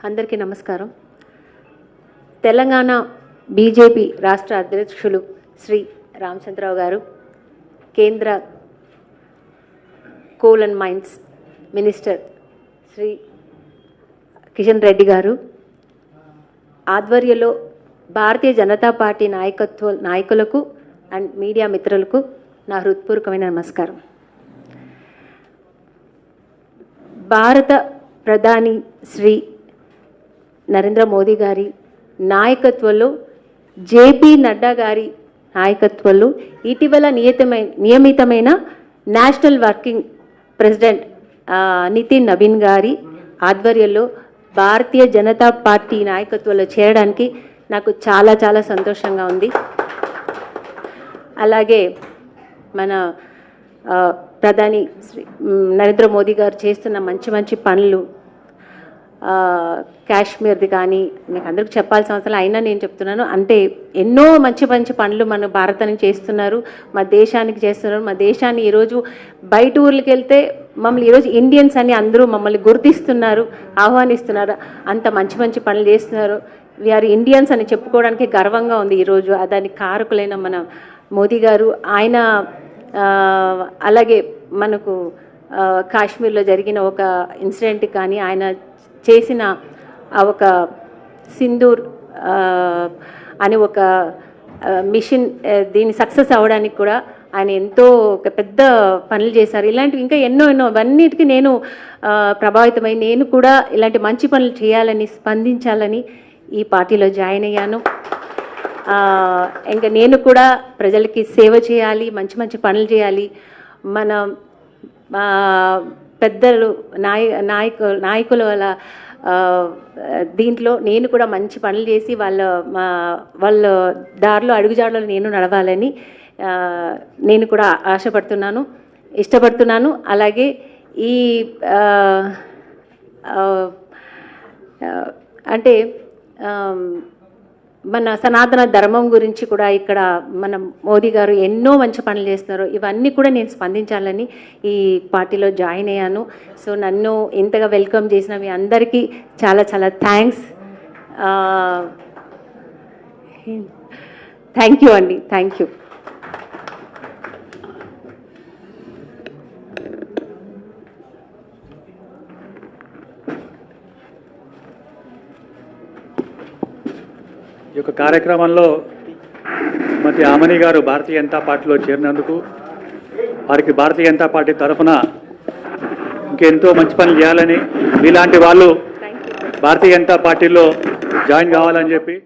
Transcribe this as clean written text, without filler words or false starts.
అందరికీ నమస్కారం. తెలంగాణ బీజేపీ రాష్ట్ర అధ్యక్షులు శ్రీ రామచంద్రరావు గారు, కేంద్ర coal and mines minister Shri Kishan Reddy గారు ఆధ్వర్యంలో భారతీయ జనతా పార్టీ నాయకులకు అండ్ మీడియా మిత్రులకు నా హృత్పూర్వకమైన నమస్కారం. భారత ప్రధాని శ్రీ నరేంద్ర మోదీ గారి నాయకత్వంలో, జేపీ నడ్డా గారి నాయకత్వంలో ఇటీవల నియమితమైన national working president Nitin Naveen గారి ఆధ్వర్యంలో భారతీయ జనతా పార్టీ నాయకత్వంలో చేరడానికి నాకు చాలా చాలా సంతోషంగా ఉంది. అలాగే మన ప్రధాని శ్రీ నరేంద్ర మోదీ గారు చేస్తున్న మంచి మంచి పనులు, కాశ్మీర్ది కానీ నాకు అందరికి చెప్పాల్సిన అవసరం అయినా నేను చెప్తున్నాను. అంటే ఎన్నో మంచి మంచి పనులు మన భారతానికి చేస్తున్నారు, మా దేశానికి చేస్తున్నారు. మా దేశాన్ని ఈరోజు బయట ఊర్లకి వెళ్తే మమ్మల్ని ఈరోజు ఇండియన్స్ అని అందరూ మమ్మల్ని గుర్తిస్తున్నారు, ఆహ్వానిస్తున్నారు. అంత మంచి మంచి పనులు చేస్తున్నారు. వీఆర్ ఇండియన్స్ అని చెప్పుకోవడానికి గర్వంగా ఉంది ఈరోజు. దానికి కారకులైన మన మోదీ గారు, ఆయన అలాగే మనకు కాశ్మీర్లో జరిగిన ఒక ఇన్సిడెంట్ కానీ, ఆయన చేసిన ఒక సింధూర్ అనే ఒక మిషన్, దీన్ని సక్సెస్ అవ్వడానికి కూడా ఆయన ఎంతో ఒక పెద్ద పనులు చేశారు. ఇలాంటివి ఇంకా ఎన్నో అవన్నిటికీ నేను ప్రభావితమై నేను కూడా ఇలాంటి మంచి పనులు చేయాలని, స్పందించాలని ఈ పార్టీలో జాయిన్ అయ్యాను. ఇంకా నేను కూడా ప్రజలకి సేవ చేయాలి, మంచి మంచి పనులు చేయాలి. మన పెద్దలు నాయకుల వల్ల దీంట్లో నేను కూడా మంచి పనులు చేసి వాళ్ళ దారిలో అడుగుజాడలో నేను నడవాలని నేను కూడా ఆశపడుతున్నాను, ఇష్టపడుతున్నాను. అలాగే ఈ అంటే మన సనాతన ధర్మం గురించి కూడా ఇక్కడ మన మోదీ గారు ఎన్నో మంచి పనులు చేస్తున్నారు. ఇవన్నీ కూడా నేను స్పందించాలని ఈ పార్టీలో జాయిన్ అయ్యాను. సో నన్ను ఇంతగా వెల్కమ్ చేసిన మీ అందరికీ చాలా చాలా థ్యాంక్స్. థ్యాంక్ యూ అండి, థ్యాంక్ యూ. ఈ యొక్క కార్యక్రమంలో శ్రీమతి ఆమని గారు భారతీయ జనతా పార్టీలో చేరినందుకు వారికి భారతీయ జనతా పార్టీ తరఫున ఇంకెంతో మంచి పనులు చేయాలని, మీలాంటి వాళ్ళు భారతీయ జనతా పార్టీలో జాయిన్ కావాలని చెప్పి